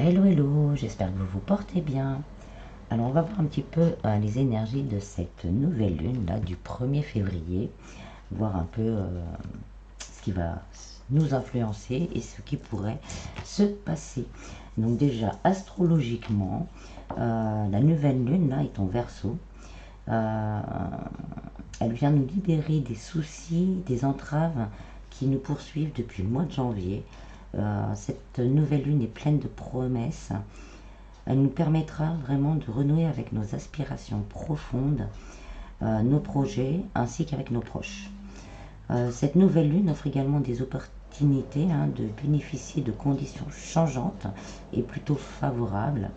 Hello, hello, j'espère que vous vous portez bien. Alors, on va voir un petit peu les énergies de cette nouvelle lune là du 1er février, voir un peu ce qui va nous influencer et ce qui pourrait se passer. Donc déjà, astrologiquement, la nouvelle lune là est en Verseau. Euh, Elle vient nous libérer des soucis, des entraves qui nous poursuivent depuis le mois de janvier. Cette nouvelle lune est pleine de promesses. Elle nous permettra vraiment de renouer avec nos aspirations profondes, nos projets ainsi qu'avec nos proches. Cette nouvelle lune offre également des opportunités de bénéficier de conditions changeantes et plutôt favorables.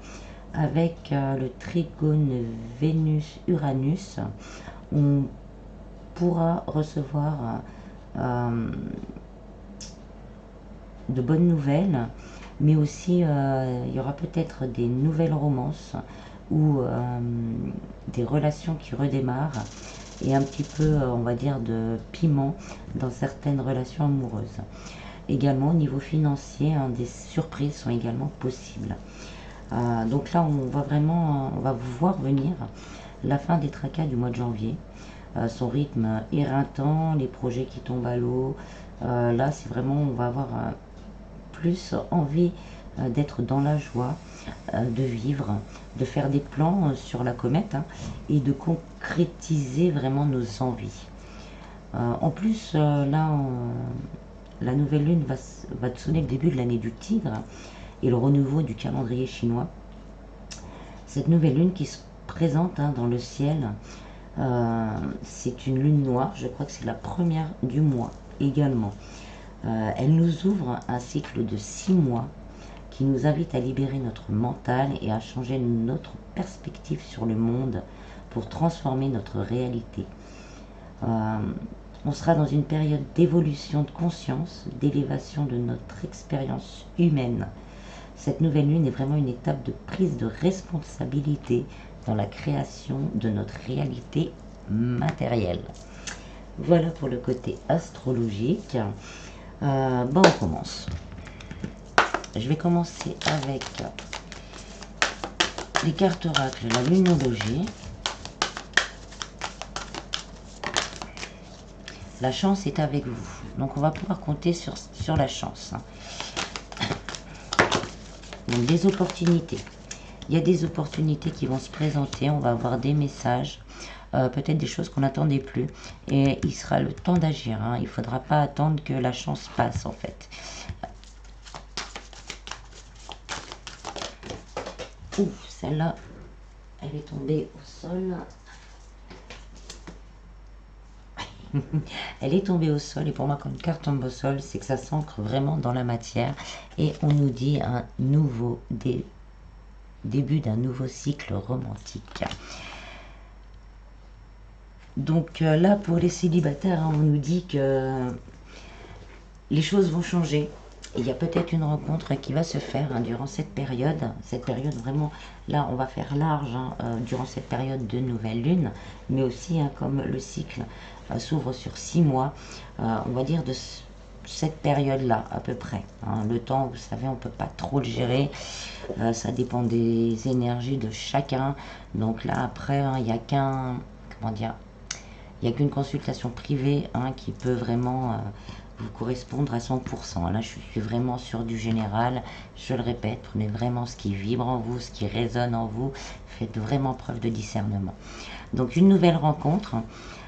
Avec le trigone Vénus-Uranus, on pourra recevoir de bonnes nouvelles, mais aussi il y aura peut-être des nouvelles romances ou des relations qui redémarrent et un petit peu, on va dire, de piment dans certaines relations amoureuses. Également, au niveau financier, des surprises sont également possibles. Donc là, on va vous voir venir la fin des tracas du mois de janvier. Son rythme éreintant, les projets qui tombent à l'eau. Là, c'est vraiment, on va avoir plus envie d'être dans la joie, de vivre, de faire des plans sur la comète et de concrétiser vraiment nos envies. En plus, là, la nouvelle lune va sonner le début de l'année du tigre et le renouveau du calendrier chinois. Cette nouvelle lune qui se présente dans le ciel, c'est une lune noire, je crois que c'est la première du mois également. Elle nous ouvre un cycle de 6 mois qui nous invite à libérer notre mental et à changer notre perspective sur le monde pour transformer notre réalité. On sera dans une période d'évolution de conscience, d'élévation de notre expérience humaine. Cette nouvelle lune est vraiment une étape de prise de responsabilité dans la création de notre réalité matérielle. Voilà pour le côté astrologique. On commence. Je vais commencer avec les cartes oracles, la lunologie. La chance est avec vous. Donc on va pouvoir compter sur la chance. Donc des opportunités. Il y a des opportunités qui vont se présenter. On va avoir des messages. Peut-être des choses qu'on n'attendait plus. Et il sera le temps d'agir. Il ne faudra pas attendre que la chance passe en fait. Ouf, celle-là, elle est tombée au sol. Elle est tombée au sol et pour moi quand une carte tombe au sol, c'est que ça s'ancre vraiment dans la matière et on nous dit un nouveau début d'un nouveau cycle romantique. Donc là pour les célibataires, on nous dit que les choses vont changer. Il y a peut-être une rencontre qui va se faire durant cette période vraiment, là on va faire large durant cette période de nouvelle lune, mais aussi comme le cycle s'ouvre sur 6 mois, on va dire de cette période-là à peu près. Le temps, vous savez, on ne peut pas trop le gérer, ça dépend des énergies de chacun. Donc là après, il n'y a qu'une consultation privée qui peut vraiment vous correspondre à 100%. Là, je suis vraiment sur du général. Je le répète, prenez vraiment ce qui vibre en vous, ce qui résonne en vous. Faites vraiment preuve de discernement. Donc, une nouvelle rencontre.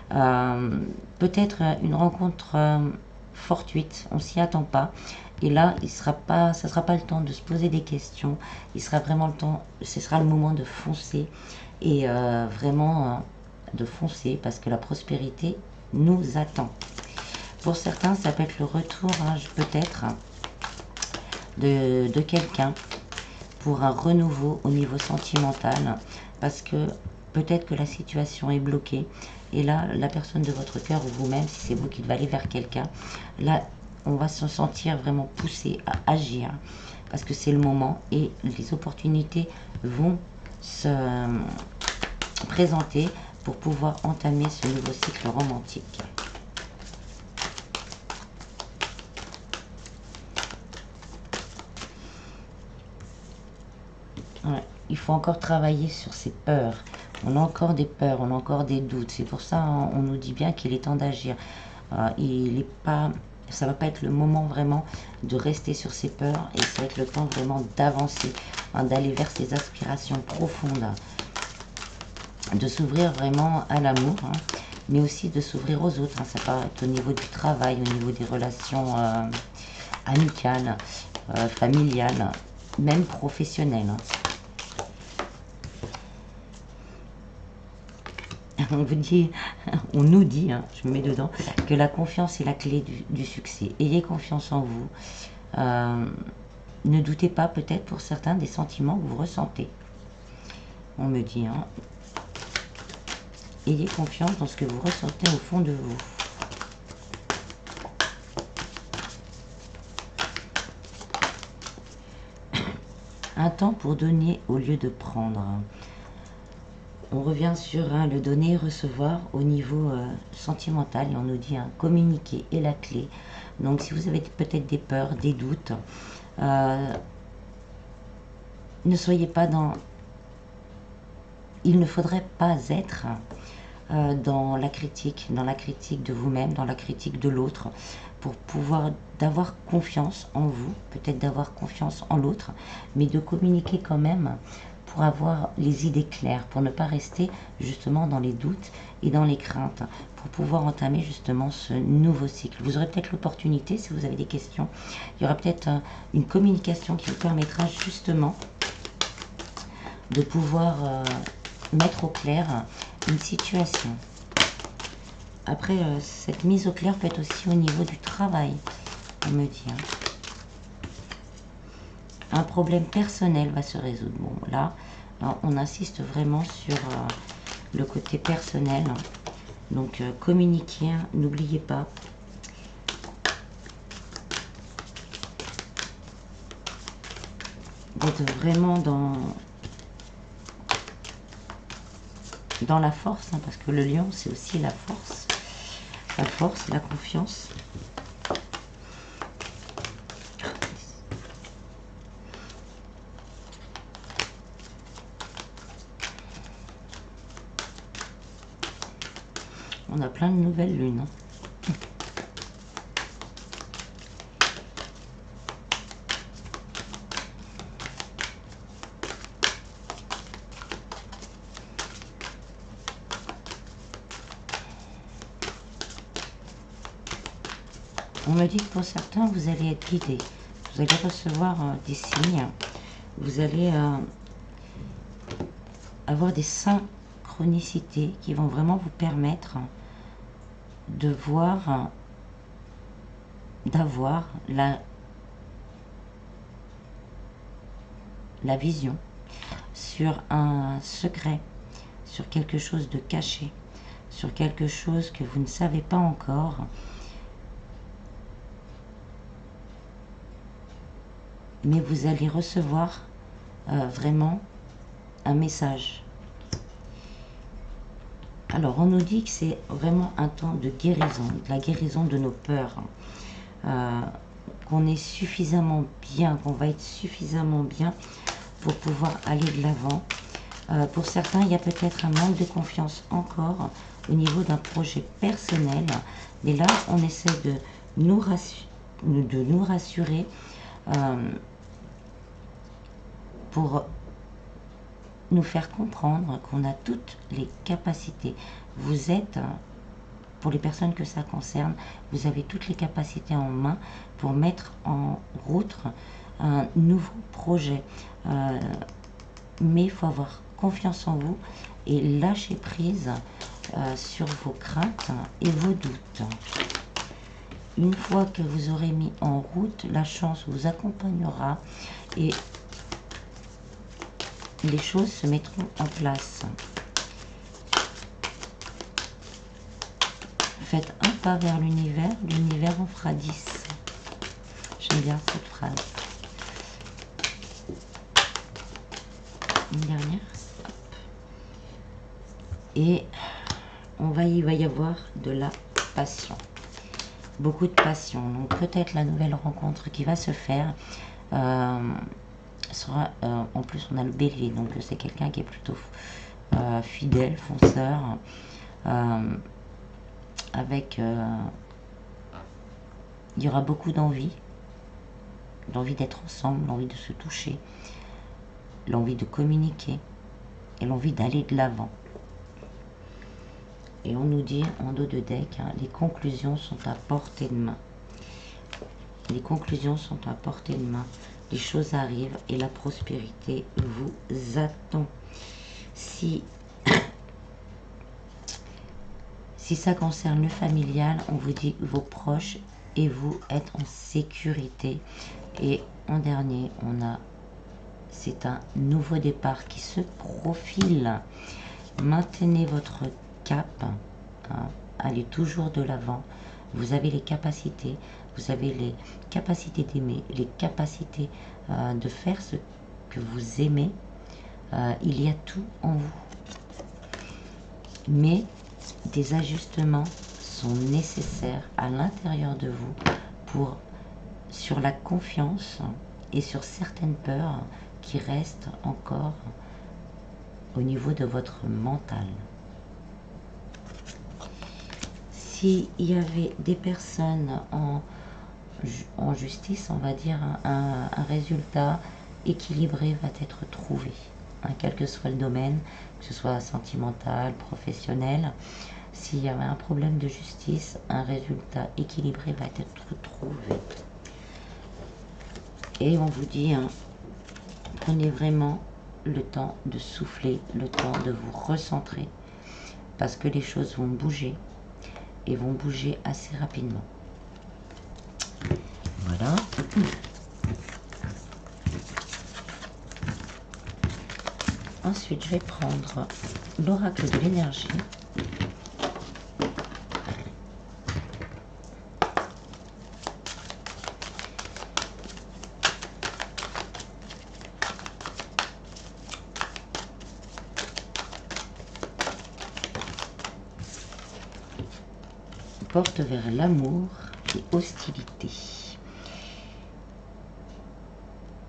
Peut-être une rencontre fortuite. On s'y attend pas. Et là, ça sera pas le temps de se poser des questions. Il sera vraiment le temps, ce sera le moment de foncer. Et vraiment de foncer parce que la prospérité nous attend. Pour certains, ça peut être le retour, peut-être, de quelqu'un pour un renouveau au niveau sentimental, parce que peut-être que la situation est bloquée, et là, la personne de votre cœur ou vous-même, si c'est vous qui devez aller vers quelqu'un, là, on va se sentir vraiment poussé à agir, parce que c'est le moment, et les opportunités vont se présenter pour pouvoir entamer ce nouveau cycle romantique. Ouais, il faut encore travailler sur ses peurs. On a encore des peurs, on a encore des doutes. C'est pour ça hein, on nous dit bien qu'il est temps d'agir. Il est pas, ça va pas être le moment vraiment de rester sur ses peurs et ça va être le temps vraiment d'avancer, hein, d'aller vers ses aspirations profondes, de s'ouvrir vraiment à l'amour, hein, mais aussi de s'ouvrir aux autres. Hein. Ça peut être au niveau du travail, au niveau des relations amicales, familiales, même professionnelles. Hein. On vous dit, on nous dit, hein, je me mets dedans, que la confiance est la clé du succès. Ayez confiance en vous. Ne doutez pas peut-être pour certains des sentiments que vous ressentez. On me dit, hein, ayez confiance dans ce que vous ressentez au fond de vous. Un temps pour donner au lieu de prendre. On revient sur hein, le donner et recevoir au niveau sentimental et on nous dit hein, communiquer est la clé. Donc si vous avez peut-être des peurs, des doutes, ne soyez pas dans... Il ne faudrait pas être dans la critique de vous-même, dans la critique de l'autre, pour pouvoir d'avoir confiance en vous, peut-être d'avoir confiance en l'autre, mais de communiquer quand même pour avoir les idées claires, pour ne pas rester justement dans les doutes et dans les craintes, pour pouvoir entamer justement ce nouveau cycle. Vous aurez peut-être l'opportunité, si vous avez des questions, il y aura peut-être une communication qui vous permettra justement de pouvoir mettre au clair une situation. Après, cette mise au clair peut être aussi au niveau du travail, on me dit. Hein. Un problème personnel va se résoudre. Bon, là, on insiste vraiment sur le côté personnel. Donc, communiquer, hein, n'oubliez pas. D'être vraiment dans la force, hein, parce que le lion, c'est aussi la force. La force, la confiance. On a plein de nouvelles lunes. Hein. On me dit que pour certains, vous allez être guidé. Vous allez recevoir des signes. Vous allez avoir des synchronicités qui vont vraiment vous permettre de voir, d'avoir la vision sur un secret, sur quelque chose de caché, sur quelque chose que vous ne savez pas encore. Mais vous allez recevoir vraiment un message. Alors, on nous dit que c'est vraiment un temps de guérison, de la guérison de nos peurs. Qu'on est suffisamment bien, qu'on va être suffisamment bien pour pouvoir aller de l'avant. Pour certains, il y a peut-être un manque de confiance encore au niveau d'un projet personnel. Mais là, on essaie de nous rassurer pour nous faire comprendre qu'on a toutes les capacités. Vous êtes, pour les personnes que ça concerne, vous avez toutes les capacités en main pour mettre en route un nouveau projet. Mais il faut avoir confiance en vous et lâcher prise sur vos craintes et vos doutes. Une fois que vous aurez mis en route, la chance vous accompagnera et les choses se mettront en place. Faites un pas vers l'univers en fera 10. J'aime bien cette phrase. Une dernière. Hop. Et il va y avoir de la passion. Beaucoup de passion. Donc peut-être la nouvelle rencontre qui va se faire sera, en plus on a le bélier, donc c'est quelqu'un qui est plutôt fidèle, fonceur, avec il y aura beaucoup d'envie d'être ensemble, l'envie de se toucher, l'envie de communiquer et l'envie d'aller de l'avant. Et on nous dit en dos de deck, hein, les conclusions sont à portée de main. Les conclusions sont à portée de main. Les choses arrivent et la prospérité vous attend. Si ça concerne le familial, on vous dit que vos proches et vous êtes en sécurité. Et en dernier, c'est un nouveau départ qui se profile. Maintenez votre cap, hein, allez toujours de l'avant. Vous avez les capacités, d'aimer, les capacités de faire ce que vous aimez. Il y a tout en vous. Mais des ajustements sont nécessaires à l'intérieur de vous sur la confiance et sur certaines peurs qui restent encore au niveau de votre mental. S'il y avait des personnes en justice, on va dire, un résultat équilibré va être trouvé, hein, quel que soit le domaine, que ce soit sentimental, professionnel. S'il y avait un problème de justice, un résultat équilibré va être trouvé. Et on vous dit, hein, prenez vraiment le temps de souffler, le temps de vous recentrer, parce que les choses vont bouger, et vont bouger assez rapidement. Voilà. Ensuite, je vais prendre l'oracle de l'énergie. Porte vers l'amour et hostilité.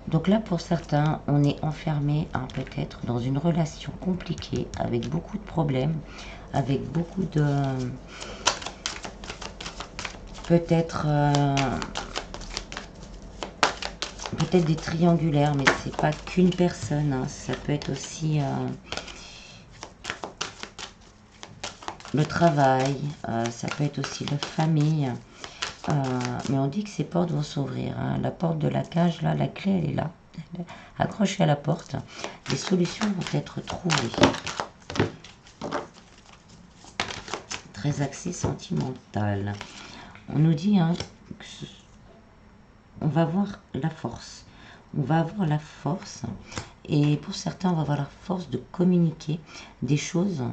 Donc là, pour certains, on est enfermé, hein, peut-être dans une relation compliquée, avec beaucoup de problèmes, avec beaucoup de... peut-être des triangulaires, mais c'est pas qu'une personne, hein, ça peut être aussi... le travail, ça peut être aussi la famille, mais on dit que ces portes vont s'ouvrir, hein. La porte de la cage, là, la clé, elle est là, accrochée à la porte. Les solutions vont être trouvées. Très axé sentimental. On nous dit, hein, on va voir la force. On va avoir la force, et pour certains, on va avoir la force de communiquer des choses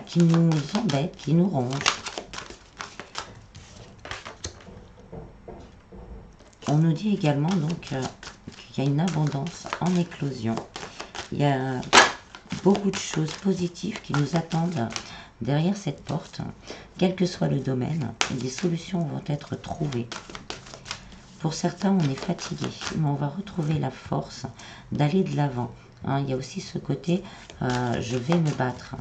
qui nous embêtent, qui nous rongent. On nous dit également donc qu'il y a une abondance en éclosion. Il y a beaucoup de choses positives qui nous attendent derrière cette porte, quel que soit le domaine, et des solutions vont être trouvées. Pour certains, on est fatigué, mais on va retrouver la force d'aller de l'avant. Hein, il y a aussi ce côté, je vais me battre.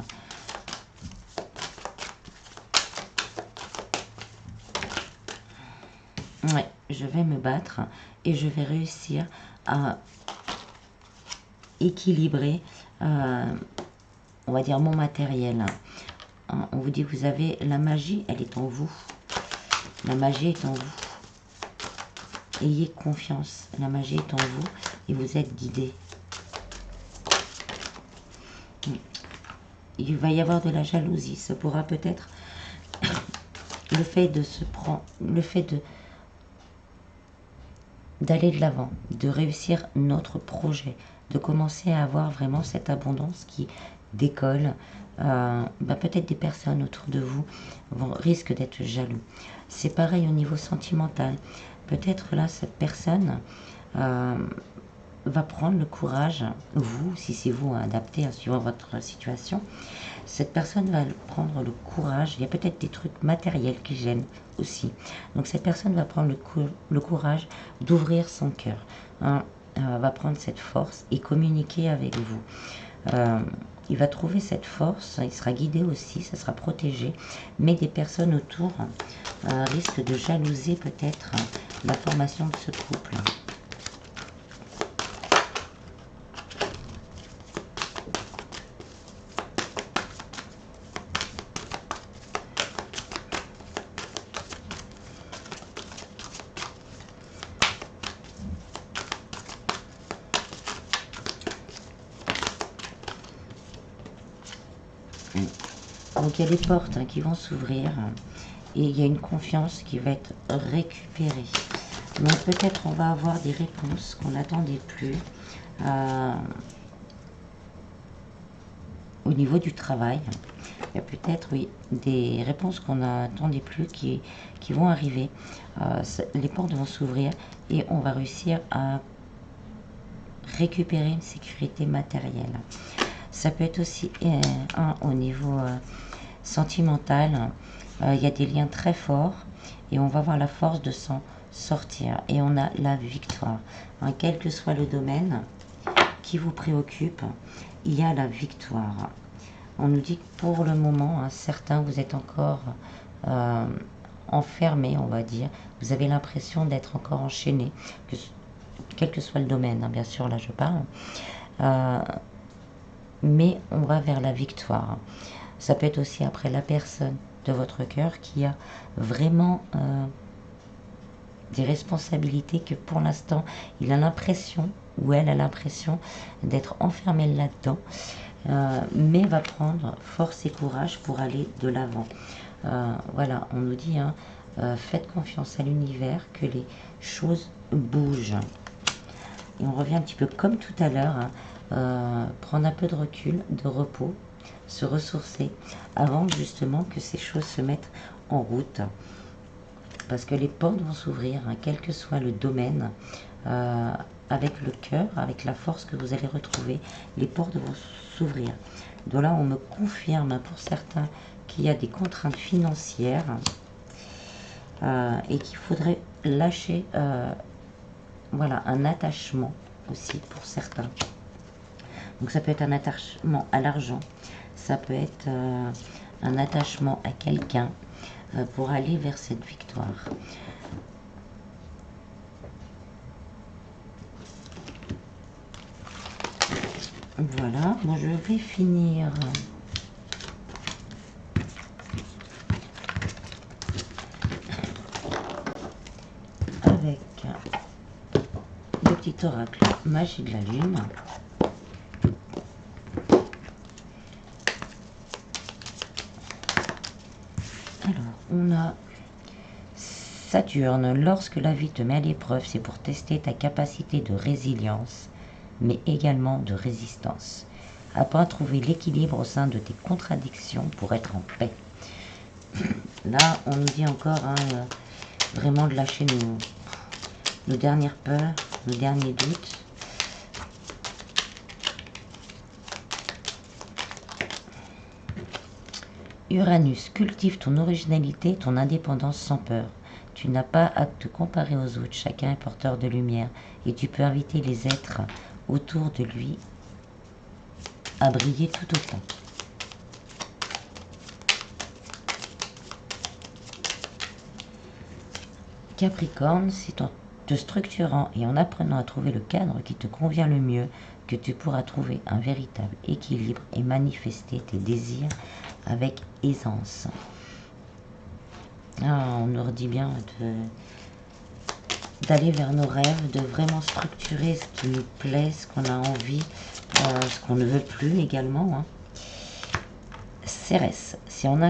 Ouais, je vais me battre et je vais réussir à équilibrer, on va dire, mon matériel. Hein, on vous dit, vous avez la magie, elle est en vous. La magie est en vous. Ayez confiance, la magie est en vous et vous êtes guidé. Il va y avoir de la jalousie, ça pourra peut-être le fait de se prendre, le fait d'aller de l'avant, de réussir notre projet, de commencer à avoir vraiment cette abondance qui décolle. Peut-être des personnes autour de vous risquent d'être jaloux. C'est pareil au niveau sentimental. Peut-être là, cette personne va prendre le courage, vous, si c'est vous, adapté à suivant votre situation, cette personne va prendre le courage, il y a peut-être des trucs matériels qui gênent aussi, donc cette personne va prendre le courage d'ouvrir son cœur, hein, va prendre cette force et communiquer avec vous. Il va trouver cette force, il sera guidé aussi, ça sera protégé, mais des personnes autour risquent de jalouser peut-être la formation de ce couple. Donc il y a des portes qui vont s'ouvrir et il y a une confiance qui va être récupérée. Donc peut-être on va avoir des réponses qu'on n'attendait plus au niveau du travail. Il y a peut-être, oui, des réponses qu'on n'attendait plus qui vont arriver. Les portes vont s'ouvrir et on va réussir à récupérer une sécurité matérielle. Ça peut être aussi au niveau sentimental. Il y a des liens très forts et on va avoir la force de s'en sortir. Et on a la victoire. Hein, quel que soit le domaine qui vous préoccupe, il y a la victoire. On nous dit que pour le moment, certains, vous êtes encore enfermés, on va dire. Vous avez l'impression d'être encore enchaînés, quel que soit le domaine, bien sûr, là je parle. Mais on va vers la victoire. Ça peut être aussi après la personne de votre cœur qui a vraiment des responsabilités que pour l'instant, il a l'impression, ou elle a l'impression d'être enfermée là-dedans, mais va prendre force et courage pour aller de l'avant. Voilà, on nous dit, faites confiance à l'univers, que les choses bougent. Et on revient un petit peu comme tout à l'heure, prendre un peu de recul, de repos, se ressourcer, avant justement que ces choses se mettent en route. Parce que les portes vont s'ouvrir, quel que soit le domaine, avec le cœur, avec la force que vous allez retrouver, les portes vont s'ouvrir. Donc là, on me confirme pour certains qu'il y a des contraintes financières et qu'il faudrait lâcher voilà, un attachement aussi pour certains. Donc ça peut être un attachement à l'argent, ça peut être un attachement à quelqu'un pour aller vers cette victoire. Voilà, bon, je vais finir avec le petit oracle magie de la lune. Alors, on a Saturne. Lorsque la vie te met à l'épreuve, c'est pour tester ta capacité de résilience, mais également de résistance. Apprends à trouver l'équilibre au sein de tes contradictions pour être en paix. Là, on nous dit encore vraiment de lâcher nos dernières peurs, nos derniers doutes. Uranus, cultive ton originalité, ton indépendance sans peur. Tu n'as pas à te comparer aux autres, chacun est porteur de lumière et tu peux inviter les êtres autour de lui à briller tout autant. Capricorne, c'est en te structurant et en apprenant à trouver le cadre qui te convient le mieux que tu pourras trouver un véritable équilibre et manifester tes désirs avec aisance. On nous redit bien d'aller vers nos rêves, de vraiment structurer ce qui nous plaît, ce qu'on a envie, ce qu'on ne veut plus également. Cérès, c'est en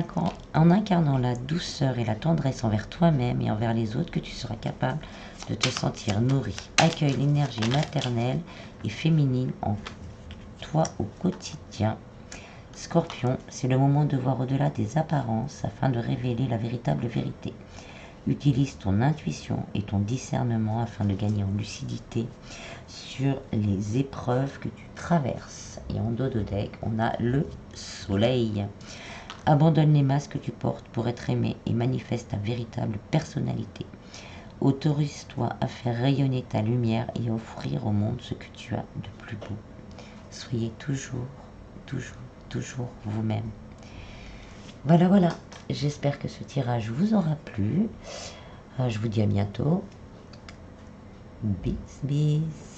incarnant la douceur et la tendresse envers toi-même et envers les autres que tu seras capable de te sentir nourri. Accueille l'énergie maternelle et féminine en toi au quotidien. Scorpion, c'est le moment de voir au-delà des apparences afin de révéler la véritable vérité. Utilise ton intuition et ton discernement afin de gagner en lucidité sur les épreuves que tu traverses. Et en dos de deck, on a le soleil. Abandonne les masques que tu portes pour être aimé et manifeste ta véritable personnalité. Autorise-toi à faire rayonner ta lumière et offrir au monde ce que tu as de plus beau. Soyez toujours, toujours, toujours vous-même. Voilà, voilà. J'espère que ce tirage vous aura plu. Je vous dis à bientôt. Bis, bis.